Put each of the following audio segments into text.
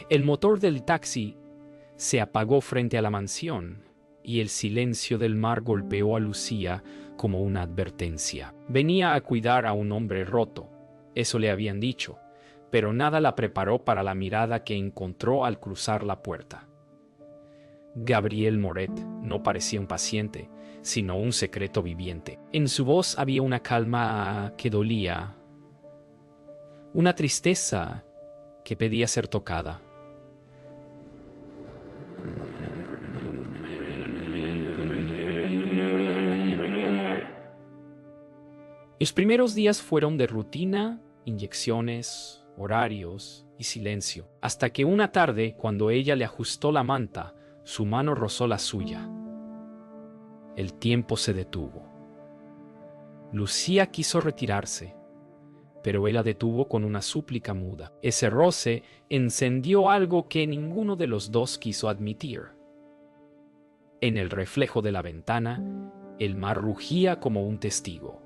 El motor del taxi se apagó frente a la mansión y el silencio del mar golpeó a Lucía como una advertencia. Venía a cuidar a un hombre roto, eso le habían dicho, pero nada la preparó para la mirada que encontró al cruzar la puerta. Gabriel Moret no parecía un paciente, sino un secreto viviente. En su voz había una calma que dolía, una tristeza que pedía ser tocada. Los primeros días fueron de rutina, inyecciones, horarios y silencio, hasta que una tarde, cuando ella le ajustó la manta, su mano rozó la suya. El tiempo se detuvo. Lucía quiso retirarse, pero él la detuvo con una súplica muda. Ese roce encendió algo que ninguno de los dos quiso admitir. En el reflejo de la ventana, el mar rugía como un testigo.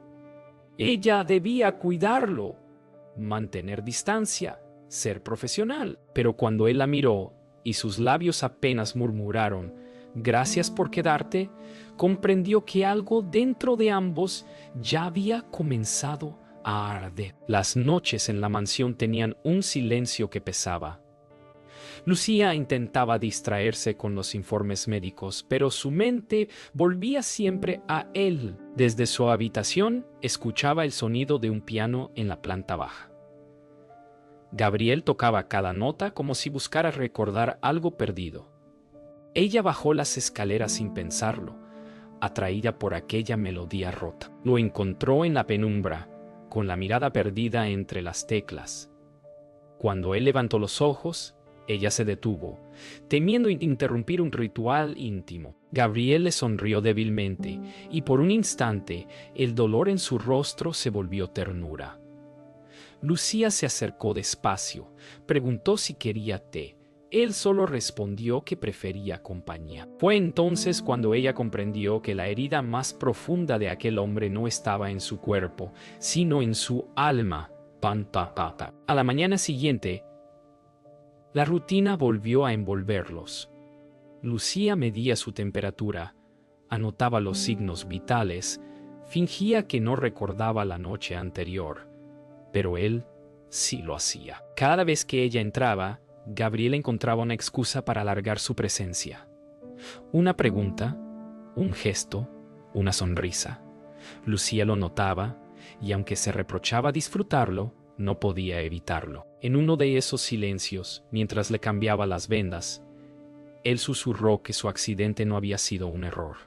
Ella debía cuidarlo, mantener distancia, ser profesional. Pero cuando él la miró y sus labios apenas murmuraron «Gracias por quedarte», comprendió que algo dentro de ambos ya había comenzado a arder. Las noches en la mansión tenían un silencio que pesaba. Lucía intentaba distraerse con los informes médicos, pero su mente volvía siempre a él. Desde su habitación escuchaba el sonido de un piano en la planta baja. Gabriel tocaba cada nota como si buscara recordar algo perdido. Ella bajó las escaleras sin pensarlo, atraída por aquella melodía rota. Lo encontró en la penumbra, con la mirada perdida entre las teclas. Cuando él levantó los ojos, ella se detuvo, temiendo interrumpir un ritual íntimo. Gabriel le sonrió débilmente, y por un instante el dolor en su rostro se volvió ternura. Lucía se acercó despacio, preguntó si quería té. Él solo respondió que prefería compañía. Fue entonces cuando ella comprendió que la herida más profunda de aquel hombre no estaba en su cuerpo, sino en su alma. A la mañana siguiente, la rutina volvió a envolverlos. Lucía medía su temperatura, anotaba los signos vitales, fingía que no recordaba la noche anterior, pero él sí lo hacía. Cada vez que ella entraba, Gabriel encontraba una excusa para alargar su presencia. Una pregunta, un gesto, una sonrisa. Lucía lo notaba, y aunque se reprochaba disfrutarlo, no podía evitarlo. En uno de esos silencios, mientras le cambiaba las vendas, él susurró que su accidente no había sido un error,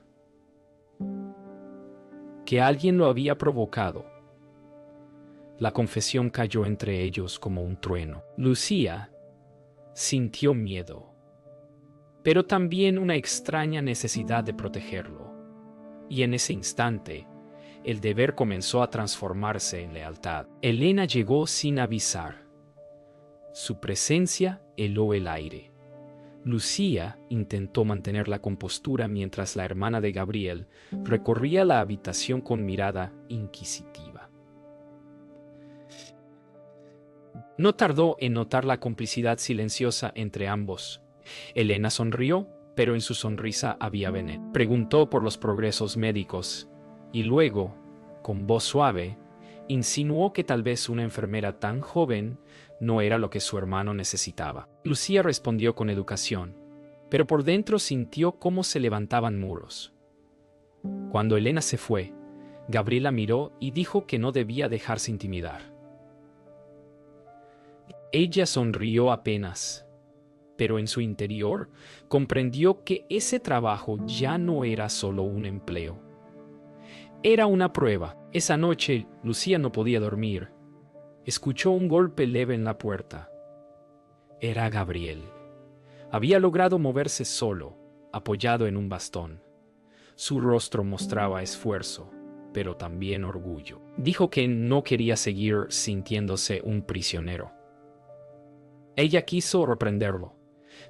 que alguien lo había provocado. La confesión cayó entre ellos como un trueno. Lucía sintió miedo, pero también una extraña necesidad de protegerlo. Y en ese instante, el deber comenzó a transformarse en lealtad. Elena llegó sin avisar. Su presencia heló el aire. Lucía intentó mantener la compostura mientras la hermana de Gabriel recorría la habitación con mirada inquisitiva. No tardó en notar la complicidad silenciosa entre ambos. Elena sonrió, pero en su sonrisa había veneno. Preguntó por los progresos médicos y luego, con voz suave, insinuó que tal vez una enfermera tan joven no era lo que su hermano necesitaba. Lucía respondió con educación, pero por dentro sintió cómo se levantaban muros. Cuando Elena se fue, Gabriela miró y dijo que no debía dejarse intimidar. Ella sonrió apenas, pero en su interior comprendió que ese trabajo ya no era solo un empleo. Era una prueba. Esa noche, Lucía no podía dormir. Escuchó un golpe leve en la puerta. Era Gabriel. Había logrado moverse solo, apoyado en un bastón. Su rostro mostraba esfuerzo, pero también orgullo. Dijo que no quería seguir sintiéndose un prisionero. Ella quiso reprenderlo,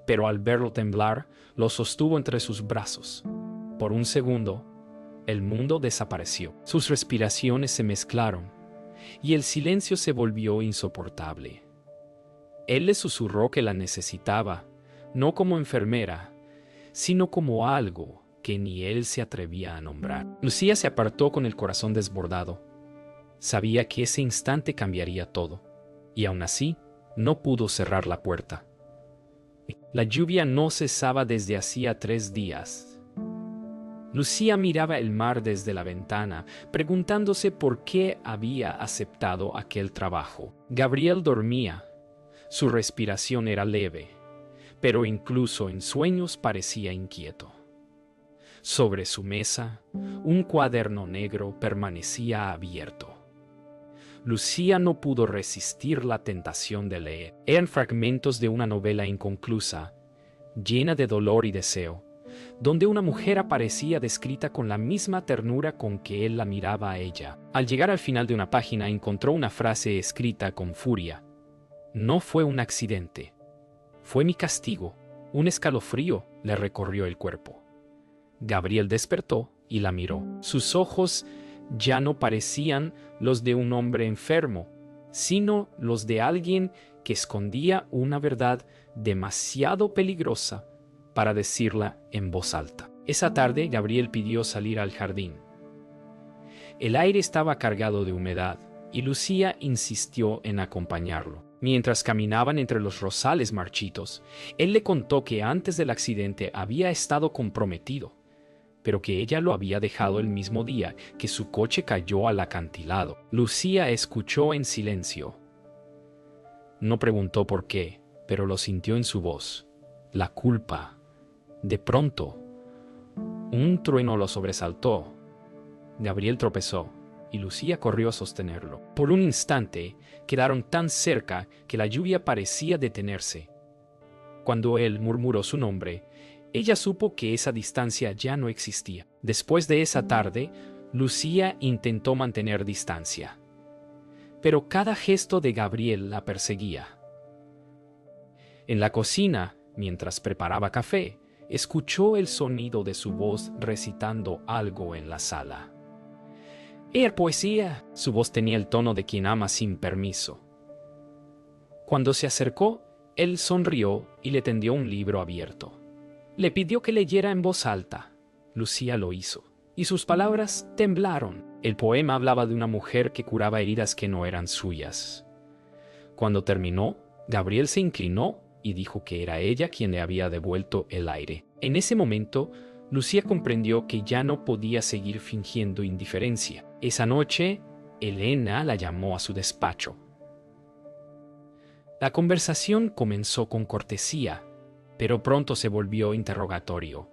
pero al verlo temblar, lo sostuvo entre sus brazos. Por un segundo, el mundo desapareció. Sus respiraciones se mezclaron y el silencio se volvió insoportable. Él le susurró que la necesitaba, no como enfermera, sino como algo que ni él se atrevía a nombrar. Lucía se apartó con el corazón desbordado. Sabía que ese instante cambiaría todo, y aún así no pudo cerrar la puerta. La lluvia no cesaba desde hacía 3 días. Lucía miraba el mar desde la ventana, preguntándose por qué había aceptado aquel trabajo. Gabriel dormía. Su respiración era leve, pero incluso en sueños parecía inquieto. Sobre su mesa, un cuaderno negro permanecía abierto. Lucía no pudo resistir la tentación de leer. Eran fragmentos de una novela inconclusa, llena de dolor y deseo, donde una mujer aparecía descrita con la misma ternura con que él la miraba a ella. Al llegar al final de una página encontró una frase escrita con furia. No fue un accidente. Fue mi castigo. Un escalofrío le recorrió el cuerpo. Gabriel despertó y la miró. Sus ojos ya no parecían los de un hombre enfermo, sino los de alguien que escondía una verdad demasiado peligrosa para decirla en voz alta. Esa tarde, Gabriel pidió salir al jardín. El aire estaba cargado de humedad y Lucía insistió en acompañarlo. Mientras caminaban entre los rosales marchitos, él le contó que antes del accidente había estado comprometido, pero que ella lo había dejado el mismo día que su coche cayó al acantilado. Lucía escuchó en silencio. No preguntó por qué, pero lo sintió en su voz. La culpa. De pronto, un trueno lo sobresaltó. Gabriel tropezó y Lucía corrió a sostenerlo. Por un instante, quedaron tan cerca que la lluvia parecía detenerse. Cuando él murmuró su nombre, ella supo que esa distancia ya no existía. Después de esa tarde, Lucía intentó mantener distancia. Pero cada gesto de Gabriel la perseguía. En la cocina, mientras preparaba café, escuchó el sonido de su voz recitando algo en la sala. Era poesía. Su voz tenía el tono de quien ama sin permiso. Cuando se acercó, él sonrió y le tendió un libro abierto. Le pidió que leyera en voz alta. Lucía lo hizo, y sus palabras temblaron. El poema hablaba de una mujer que curaba heridas que no eran suyas. Cuando terminó, Gabriel se inclinó y dijo que era ella quien le había devuelto el aire. En ese momento, Lucía comprendió que ya no podía seguir fingiendo indiferencia. Esa noche, Elena la llamó a su despacho. La conversación comenzó con cortesía, pero pronto se volvió interrogatorio.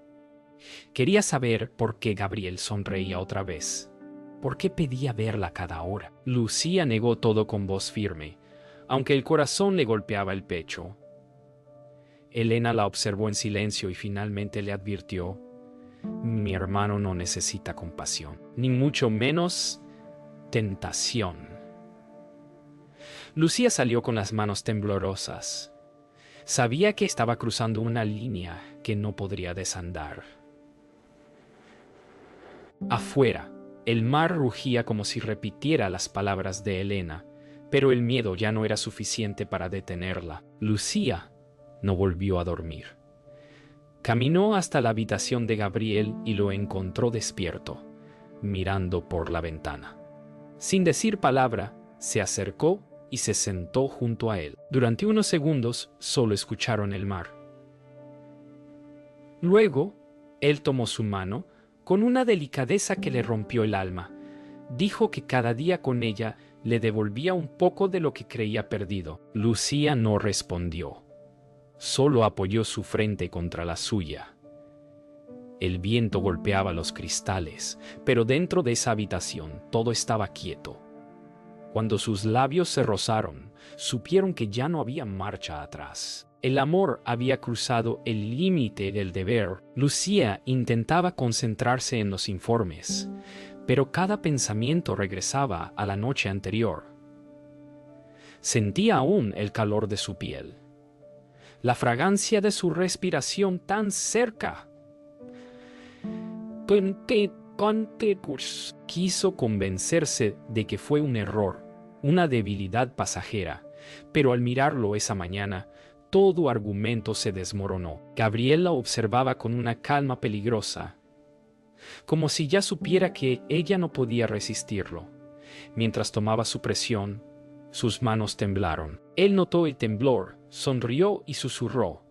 Quería saber por qué Gabriel sonreía otra vez. ¿Por qué pedía verla cada hora? Lucía negó todo con voz firme, aunque el corazón le golpeaba el pecho. Elena la observó en silencio y finalmente le advirtió: mi hermano no necesita compasión, ni mucho menos tentación. Lucía salió con las manos temblorosas. Sabía que estaba cruzando una línea que no podría desandar. Afuera, el mar rugía como si repitiera las palabras de Elena, pero el miedo ya no era suficiente para detenerla. Lucía no volvió a dormir. Caminó hasta la habitación de Gabriel y lo encontró despierto, mirando por la ventana. Sin decir palabra, se acercó y se sentó junto a él. Durante unos segundos solo escucharon el mar. Luego, él tomó su mano con una delicadeza que le rompió el alma. Dijo que cada día con ella le devolvía un poco de lo que creía perdido. Lucía no respondió. Solo apoyó su frente contra la suya. El viento golpeaba los cristales, pero dentro de esa habitación todo estaba quieto. Cuando sus labios se rozaron, supieron que ya no había marcha atrás. El amor había cruzado el límite del deber. Lucía intentaba concentrarse en los informes, pero cada pensamiento regresaba a la noche anterior. Sentía aún el calor de su piel, la fragancia de su respiración tan cerca. Quiso convencerse de que fue un error, una debilidad pasajera, Pero al mirarlo esa mañana, todo argumento se desmoronó. Gabriel la observaba con una calma peligrosa, como si ya supiera que ella no podía resistirlo. Mientras tomaba su presión, sus manos temblaron. Él notó el temblor, sonrió y susurró: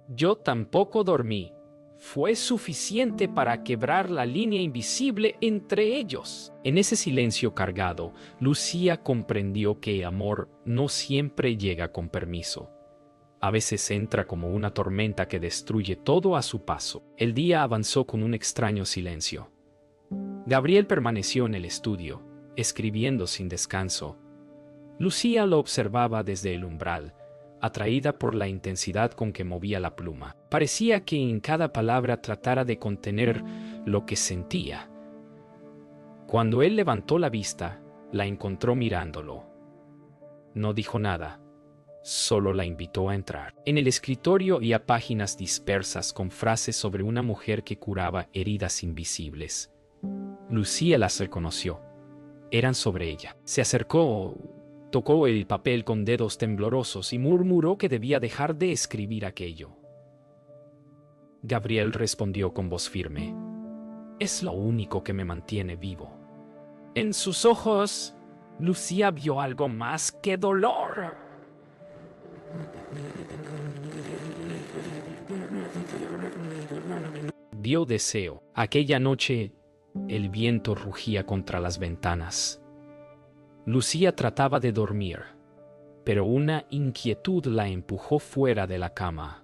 «Yo tampoco dormí. Fue suficiente para quebrar la línea invisible entre ellos». En ese silencio cargado, Lucía comprendió que el amor no siempre llega con permiso. A veces entra como una tormenta que destruye todo a su paso. El día avanzó con un extraño silencio. Gabriel permaneció en el estudio, escribiendo sin descanso. Lucía lo observaba desde el umbral, atraída por la intensidad con que movía la pluma. Parecía que en cada palabra tratara de contener lo que sentía. Cuando él levantó la vista, la encontró mirándolo. No dijo nada, solo la invitó a entrar. En el escritorio había páginas dispersas con frases sobre una mujer que curaba heridas invisibles. Lucía las reconoció. Eran sobre ella. Se acercó, tocó el papel con dedos temblorosos y murmuró que debía dejar de escribir aquello. Gabriel respondió con voz firme: «Es lo único que me mantiene vivo». En sus ojos, Lucía vio algo más que dolor. Vio deseo. Aquella noche, el viento rugía contra las ventanas. Lucía trataba de dormir, pero una inquietud la empujó fuera de la cama.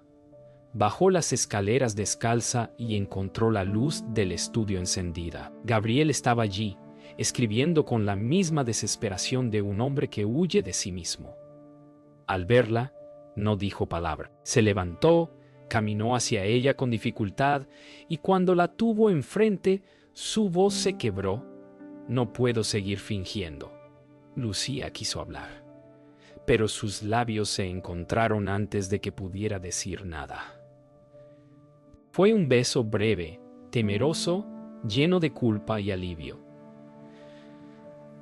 Bajó las escaleras descalza y encontró la luz del estudio encendida. Gabriel estaba allí, escribiendo con la misma desesperación de un hombre que huye de sí mismo. Al verla, no dijo palabra. Se levantó, caminó hacia ella con dificultad y cuando la tuvo enfrente, su voz se quebró. «No puedo seguir fingiendo». Lucía quiso hablar, pero sus labios se encontraron antes de que pudiera decir nada. Fue un beso breve, temeroso, lleno de culpa y alivio.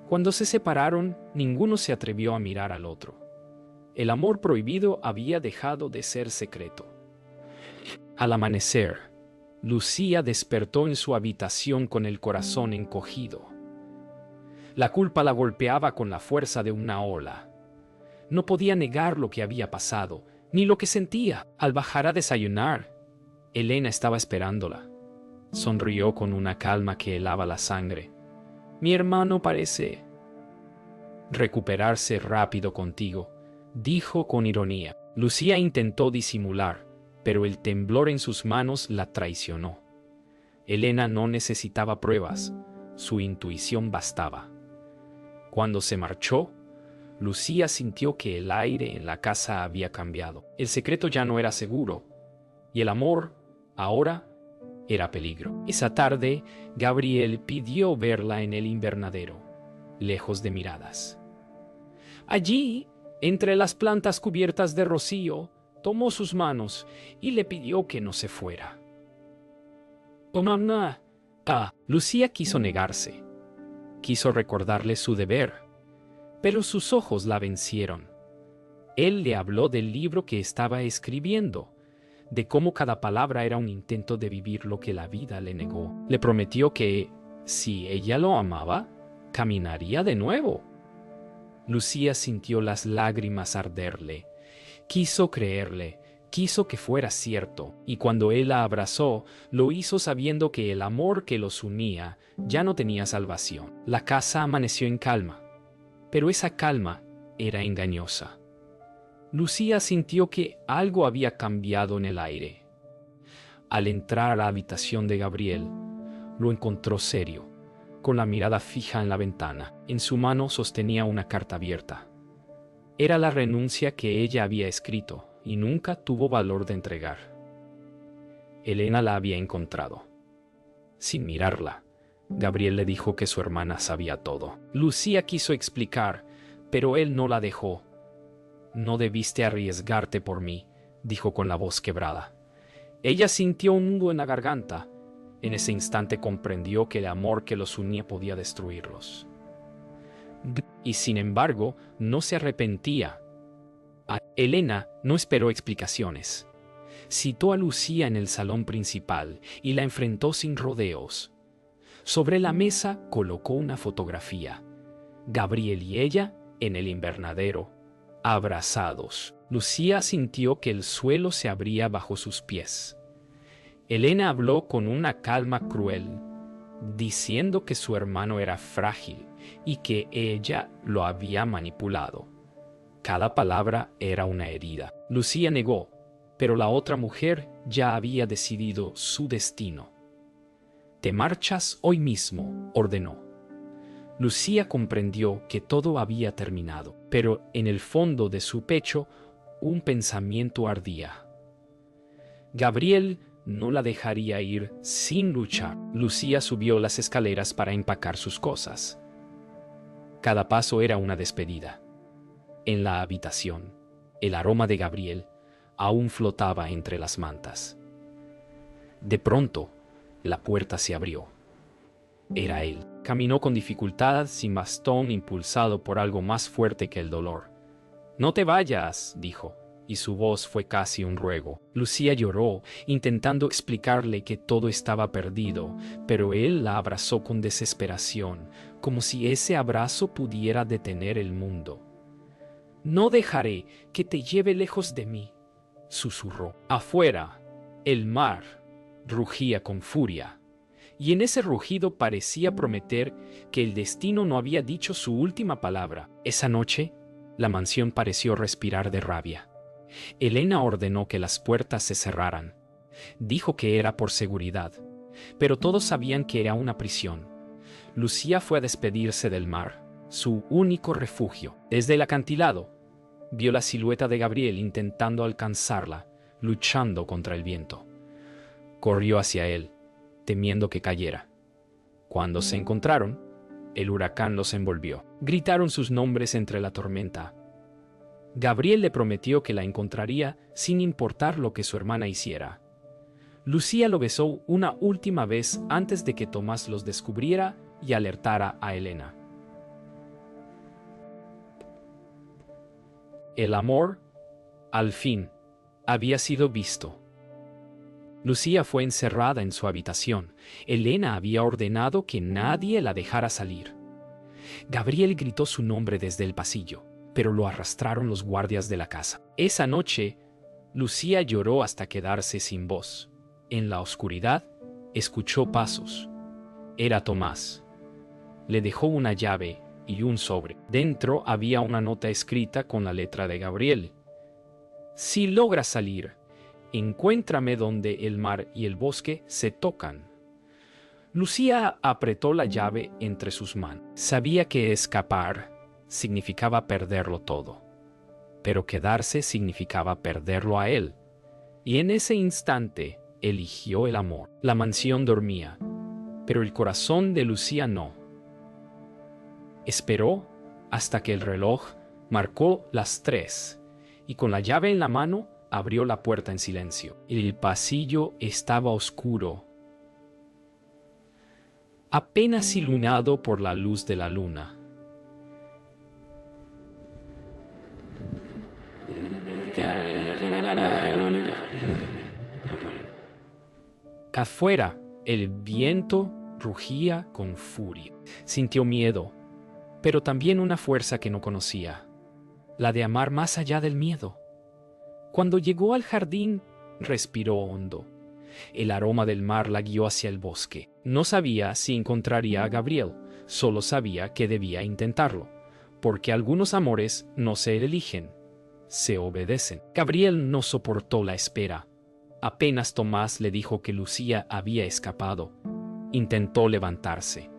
Cuando se separaron, ninguno se atrevió a mirar al otro. El amor prohibido había dejado de ser secreto. Al amanecer, Lucía despertó en su habitación con el corazón encogido. La culpa la golpeaba con la fuerza de una ola. No podía negar lo que había pasado, ni lo que sentía. Al bajar a desayunar, Elena estaba esperándola. Sonrió con una calma que helaba la sangre. «Mi hermano parece recuperarse rápido contigo», dijo con ironía. Lucía intentó disimular, pero el temblor en sus manos la traicionó. Elena no necesitaba pruebas, su intuición bastaba. Cuando se marchó, Lucía sintió que el aire en la casa había cambiado. El secreto ya no era seguro, y el amor, ahora, era peligro. Esa tarde, Gabriel pidió verla en el invernadero, lejos de miradas. Allí, entre las plantas cubiertas de rocío, tomó sus manos y le pidió que no se fuera. «Oh, mamá». Lucía quiso negarse. Quiso recordarle su deber, pero sus ojos la vencieron. Él le habló del libro que estaba escribiendo, de cómo cada palabra era un intento de vivir lo que la vida le negó. Le prometió que, si ella lo amaba, caminaría de nuevo. Lucía sintió las lágrimas arderle. Quiso creerle, quiso que fuera cierto, y cuando él la abrazó, lo hizo sabiendo que el amor que los unía ya no tenía salvación. La casa amaneció en calma, pero esa calma era engañosa. Lucía sintió que algo había cambiado en el aire. Al entrar a la habitación de Gabriel, lo encontró serio, con la mirada fija en la ventana. En su mano sostenía una carta abierta. Era la renuncia que ella había escrito y nunca tuvo valor de entregar. Elena la había encontrado. Sin mirarla, Gabriel le dijo que su hermana sabía todo. Lucía quiso explicar, pero él no la dejó. «No debiste arriesgarte por mí», dijo con la voz quebrada. Ella sintió un nudo en la garganta. En ese instante comprendió que el amor que los unía podía destruirlos. Y sin embargo, no se arrepentía. Elena no esperó explicaciones. Citó a Lucía en el salón principal y la enfrentó sin rodeos. Sobre la mesa colocó una fotografía. Gabriel y ella en el invernadero, abrazados. Lucía sintió que el suelo se abría bajo sus pies. Elena habló con una calma cruel, diciendo que su hermano era frágil y que ella lo había manipulado. Cada palabra era una herida. Lucía negó, pero la otra mujer ya había decidido su destino. «Te marchas hoy mismo», ordenó. Lucía comprendió que todo había terminado, pero en el fondo de su pecho un pensamiento ardía. Gabriel no la dejaría ir sin luchar. Lucía subió las escaleras para empacar sus cosas. Cada paso era una despedida. En la habitación, el aroma de Gabriel aún flotaba entre las mantas. De pronto, la puerta se abrió. Era él. Caminó con dificultad, sin bastón, impulsado por algo más fuerte que el dolor. «No te vayas», dijo, y su voz fue casi un ruego. Lucía lloró, intentando explicarle que todo estaba perdido, pero él la abrazó con desesperación, como si ese abrazo pudiera detener el mundo. «No dejaré que te lleve lejos de mí», susurró. Afuera, el mar rugía con furia, y en ese rugido parecía prometer que el destino no había dicho su última palabra. Esa noche, la mansión pareció respirar de rabia. Elena ordenó que las puertas se cerraran. Dijo que era por seguridad, pero todos sabían que era una prisión. Lucía fue a despedirse del mar, su único refugio. Desde el acantilado, vio la silueta de Gabriel intentando alcanzarla, luchando contra el viento. Corrió hacia él, temiendo que cayera. Cuando se encontraron, el huracán los envolvió. Gritaron sus nombres entre la tormenta. Gabriel le prometió que la encontraría sin importar lo que su hermana hiciera. Lucía lo besó una última vez antes de que Tomás los descubriera y alertara a Elena. El amor, al fin, había sido visto. Lucía fue encerrada en su habitación. Elena había ordenado que nadie la dejara salir. Gabriel gritó su nombre desde el pasillo, pero lo arrastraron los guardias de la casa. Esa noche, Lucía lloró hasta quedarse sin voz. En la oscuridad, escuchó pasos. Era Tomás. Le dejó una llave y un sobre. Dentro había una nota escrita con la letra de Gabriel. «Si logras salir, encuéntrame donde el mar y el bosque se tocan». Lucía apretó la llave entre sus manos. Sabía que escapar significaba perderlo todo, pero quedarse significaba perderlo a él. Y en ese instante eligió el amor. La mansión dormía, pero el corazón de Lucía no. Esperó hasta que el reloj marcó las 3 y con la llave en la mano abrió la puerta en silencio. El pasillo estaba oscuro, apenas iluminado por la luz de la luna. Afuera, el viento rugía con furia. Sintió miedo, pero también una fuerza que no conocía, la de amar más allá del miedo. Cuando llegó al jardín, respiró hondo. El aroma del mar la guió hacia el bosque. No sabía si encontraría a Gabriel, solo sabía que debía intentarlo, porque algunos amores no se eligen, se obedecen. Gabriel no soportó la espera. Apenas Tomás le dijo que Lucía había escapado, intentó levantarse.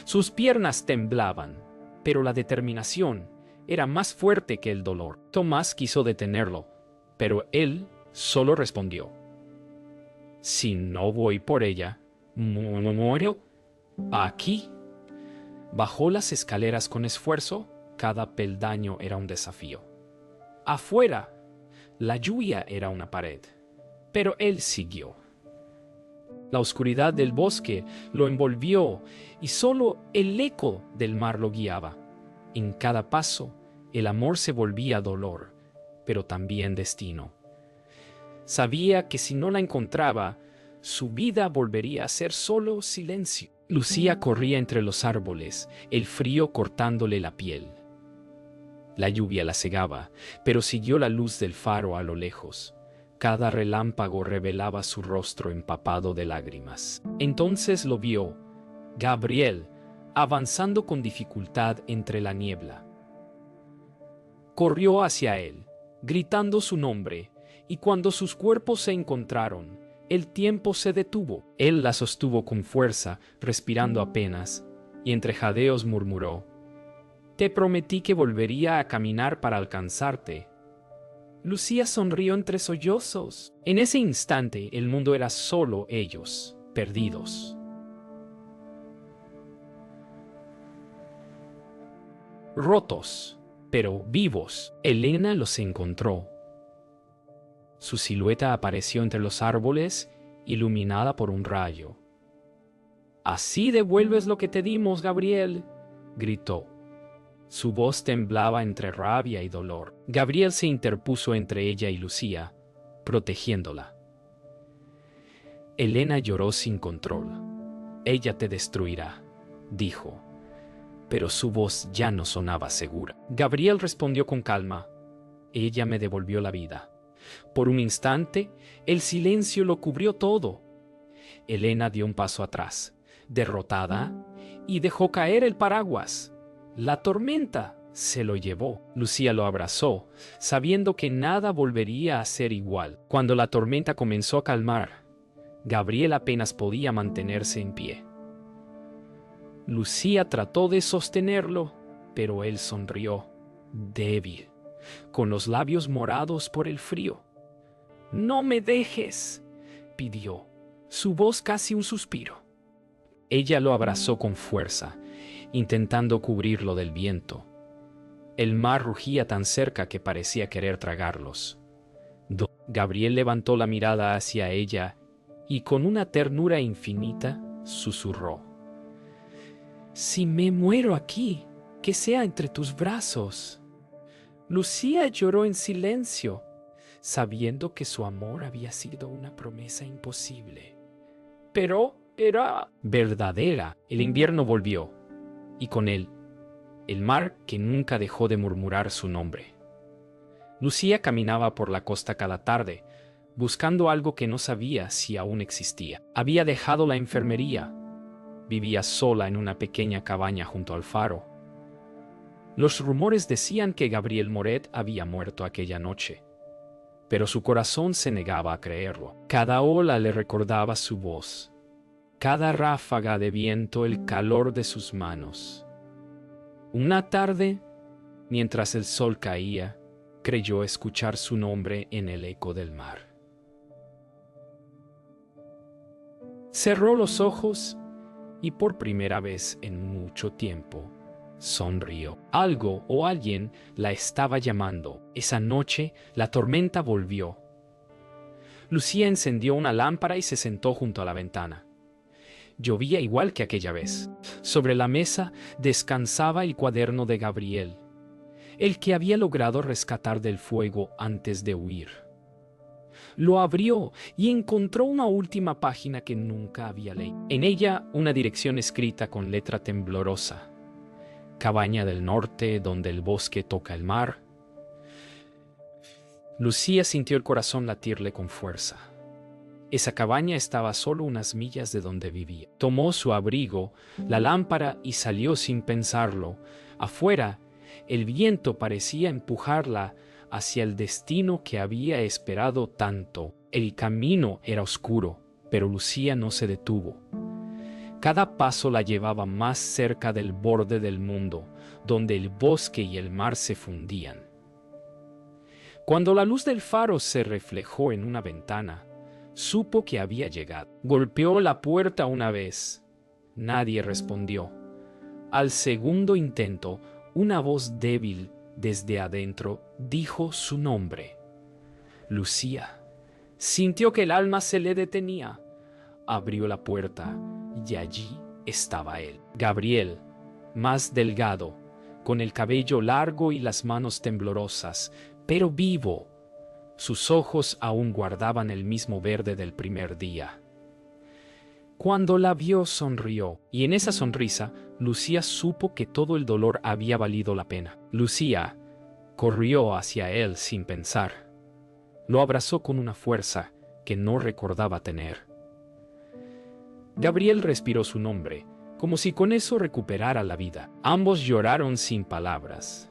Sus piernas temblaban, pero la determinación era más fuerte que el dolor. Tomás quiso detenerlo, pero él solo respondió: «Si no voy por ella, muero aquí». Bajó las escaleras con esfuerzo, cada peldaño era un desafío. Afuera, la lluvia era una pared, pero él siguió. La oscuridad del bosque lo envolvió y solo el eco del mar lo guiaba. En cada paso, el amor se volvía dolor, pero también destino. Sabía que si no la encontraba, su vida volvería a ser solo silencio. Lucía corría entre los árboles, el frío cortándole la piel. La lluvia la cegaba, pero siguió la luz del faro a lo lejos. Cada relámpago revelaba su rostro empapado de lágrimas. Entonces lo vio, Gabriel, avanzando con dificultad entre la niebla. Corrió hacia él, gritando su nombre, y cuando sus cuerpos se encontraron, el tiempo se detuvo. Él la sostuvo con fuerza, respirando apenas, y entre jadeos murmuró: «Te prometí que volvería a caminar para alcanzarte». Lucía sonrió entre sollozos. En ese instante el mundo era solo ellos, perdidos. Rotos, pero vivos, Elena los encontró. Su silueta apareció entre los árboles, iluminada por un rayo. «¿Así devuelves lo que te dimos, Gabriel?», gritó. Su voz temblaba entre rabia y dolor. Gabriel se interpuso entre ella y Lucía, protegiéndola. Elena lloró sin control. «Ella te destruirá», dijo, pero su voz ya no sonaba segura. Gabriel respondió con calma: «Ella me devolvió la vida». Por un instante, el silencio lo cubrió todo. Elena dio un paso atrás, derrotada, y dejó caer el paraguas. La tormenta se lo llevó. Lucía lo abrazó, sabiendo que nada volvería a ser igual. Cuando la tormenta comenzó a calmar, Gabriel apenas podía mantenerse en pie. Lucía trató de sostenerlo, pero él sonrió, débil, con los labios morados por el frío. «No me dejes», pidió, su voz casi un suspiro. Ella lo abrazó con fuerza, intentando cubrirlo del viento. El mar rugía tan cerca que parecía querer tragarlos. Gabriel levantó la mirada hacia ella y con una ternura infinita susurró: «Si me muero aquí, que sea entre tus brazos». Lucía lloró en silencio, sabiendo que su amor había sido una promesa imposible. Pero era verdadera. El invierno volvió, y con él, el mar que nunca dejó de murmurar su nombre. Lucía caminaba por la costa cada tarde, buscando algo que no sabía si aún existía. Había dejado la enfermería. Vivía sola en una pequeña cabaña junto al faro. Los rumores decían que Gabriel Moret había muerto aquella noche, pero su corazón se negaba a creerlo. Cada ola le recordaba su voz, cada ráfaga de viento el calor de sus manos. Una tarde, mientras el sol caía, creyó escuchar su nombre en el eco del mar. Cerró los ojos y por primera vez en mucho tiempo sonrió. Algo o alguien la estaba llamando. Esa noche la tormenta volvió. Lucía encendió una lámpara y se sentó junto a la ventana. Llovía igual que aquella vez. Sobre la mesa descansaba el cuaderno de Gabriel, el que había logrado rescatar del fuego antes de huir. Lo abrió y encontró una última página que nunca había leído. En ella una dirección escrita con letra temblorosa: «Cabaña del norte donde el bosque toca el mar». Lucía sintió el corazón latirle con fuerza. Esa cabaña estaba solo unas millas de donde vivía. Tomó su abrigo, la lámpara y salió sin pensarlo. Afuera, el viento parecía empujarla hacia el destino que había esperado tanto. El camino era oscuro, pero Lucía no se detuvo. Cada paso la llevaba más cerca del borde del mundo, donde el bosque y el mar se fundían. Cuando la luz del faro se reflejó en una ventana, supo que había llegado. Golpeó la puerta una vez. Nadie respondió. Al segundo intento, una voz débil desde adentro dijo su nombre: «Lucía». Sintió que el alma se le detenía. abrió la puerta y allí estaba él. Gabriel, más delgado, con el cabello largo y las manos temblorosas, pero vivo. Sus ojos aún guardaban el mismo verde del primer día. Cuando la vio, sonrió, y en esa sonrisa, Lucía supo que todo el dolor había valido la pena. Lucía corrió hacia él sin pensar. Lo abrazó con una fuerza que no recordaba tener. Gabriel respiró su nombre, como si con eso recuperara la vida. Ambos lloraron sin palabras,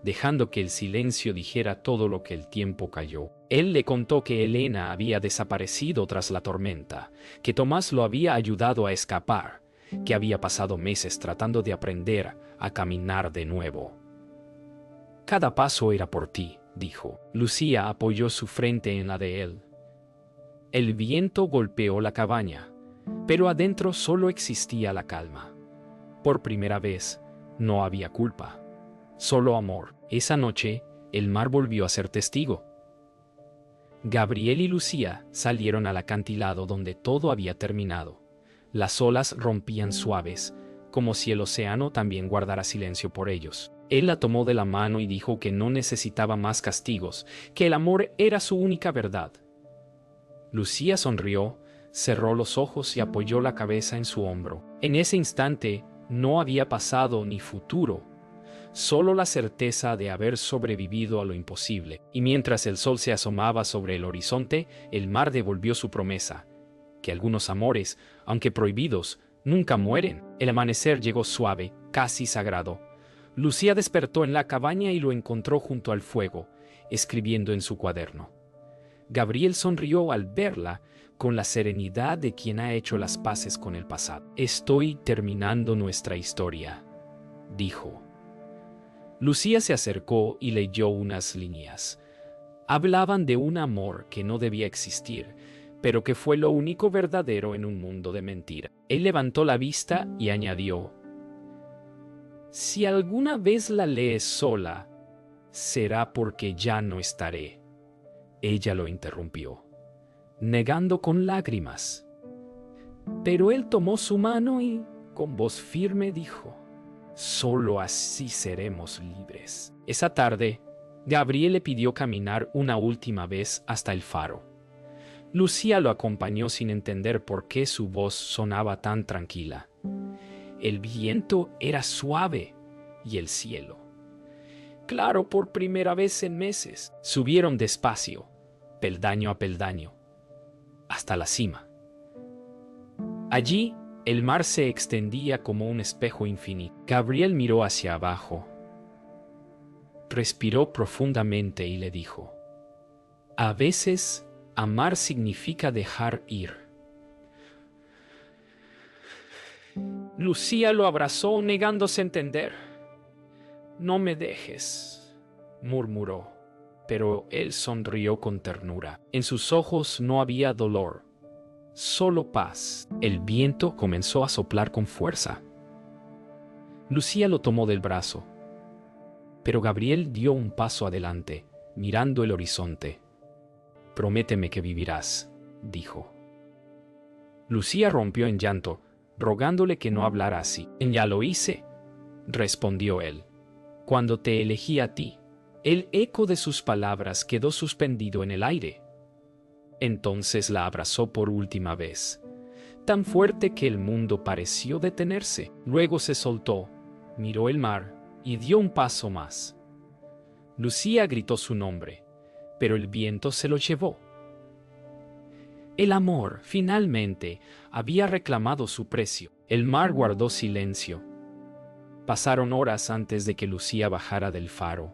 dejando que el silencio dijera todo lo que el tiempo calló. Él le contó que Elena había desaparecido tras la tormenta, que Tomás lo había ayudado a escapar, que había pasado meses tratando de aprender a caminar de nuevo. Cada paso era por ti, dijo. Lucía apoyó su frente en la de él. El viento golpeó la cabaña, pero adentro solo existía la calma. Por primera vez, no había culpa, solo amor. Esa noche, el mar volvió a ser testigo. Gabriel y Lucía salieron al acantilado donde todo había terminado. Las olas rompían suaves, como si el océano también guardara silencio por ellos. Él la tomó de la mano y dijo que no necesitaba más castigos, que el amor era su única verdad. Lucía sonrió, cerró los ojos y apoyó la cabeza en su hombro. En ese instante no había pasado ni futuro, solo la certeza de haber sobrevivido a lo imposible. Y mientras el sol se asomaba sobre el horizonte, el mar devolvió su promesa, que algunos amores, aunque prohibidos, nunca mueren. El amanecer llegó suave, casi sagrado. Lucía despertó en la cabaña y lo encontró junto al fuego, escribiendo en su cuaderno. Gabriel sonrió al verla, con la serenidad de quien ha hecho las paces con el pasado. «Estoy terminando nuestra historia», dijo. Lucía se acercó y leyó unas líneas. Hablaban de un amor que no debía existir, pero que fue lo único verdadero en un mundo de mentira. Él levantó la vista y añadió: «Si alguna vez la lees sola, será porque ya no estaré». Ella lo interrumpió, negando con lágrimas. Pero él tomó su mano y, con voz firme, dijo: «Solo así seremos libres». Esa tarde, Gabriel le pidió caminar una última vez hasta el faro. Lucía lo acompañó sin entender por qué su voz sonaba tan tranquila. El viento era suave y el cielo claro por primera vez en meses. Subieron despacio, peldaño a peldaño, hasta la cima. Allí, el mar se extendía como un espejo infinito. Gabriel miró hacia abajo, respiró profundamente y le dijo: «A veces, amar significa dejar ir». Lucía lo abrazó, negándose a entender. «No me dejes», murmuró, pero él sonrió con ternura. En sus ojos no había dolor, solo paz. El viento comenzó a soplar con fuerza. Lucía lo tomó del brazo, pero Gabriel dio un paso adelante, mirando el horizonte. «Prométeme que vivirás», dijo. Lucía rompió en llanto, rogándole que no hablara así. «Ya lo hice», respondió él. «Cuando te elegí a ti». El eco de sus palabras quedó suspendido en el aire. Entonces la abrazó por última vez, tan fuerte que el mundo pareció detenerse. Luego se soltó, miró el mar y dio un paso más. Lucía gritó su nombre, pero el viento se lo llevó. El amor, finalmente, había reclamado su precio. El mar guardó silencio. Pasaron horas antes de que Lucía bajara del faro.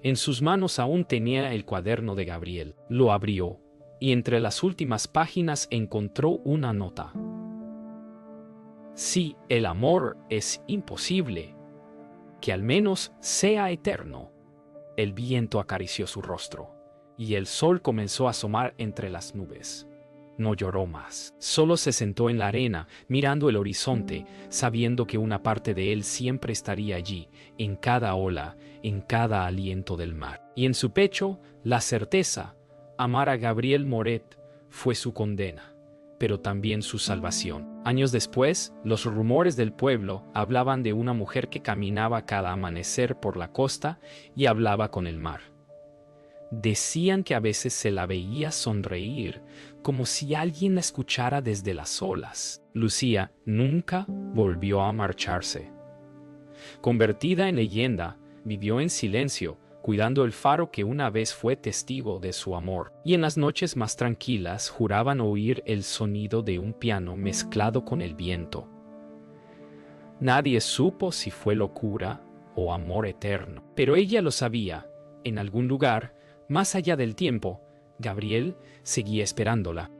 En sus manos aún tenía el cuaderno de Gabriel. Lo abrió y entre las últimas páginas encontró una nota. «Si el amor es imposible, que al menos sea eterno». El viento acarició su rostro y el sol comenzó a asomar entre las nubes. No lloró más, solo se sentó en la arena, mirando el horizonte, sabiendo que una parte de él siempre estaría allí, en cada ola, en cada aliento del mar. Y en su pecho, la certeza: amar a Gabriel Moret fue su condena. pero también su salvación. Años después, los rumores del pueblo hablaban de una mujer que caminaba cada amanecer por la costa y hablaba con el mar. Decían que a veces se la veía sonreír, como si alguien la escuchara desde las olas. Lucía nunca volvió a marcharse. Convertida en leyenda, vivió en silencio, cuidando el faro que una vez fue testigo de su amor. Y en las noches más tranquilas juraban oír el sonido de un piano mezclado con el viento. Nadie supo si fue locura o amor eterno, pero ella lo sabía. En algún lugar, más allá del tiempo, Gabriel seguía esperándola.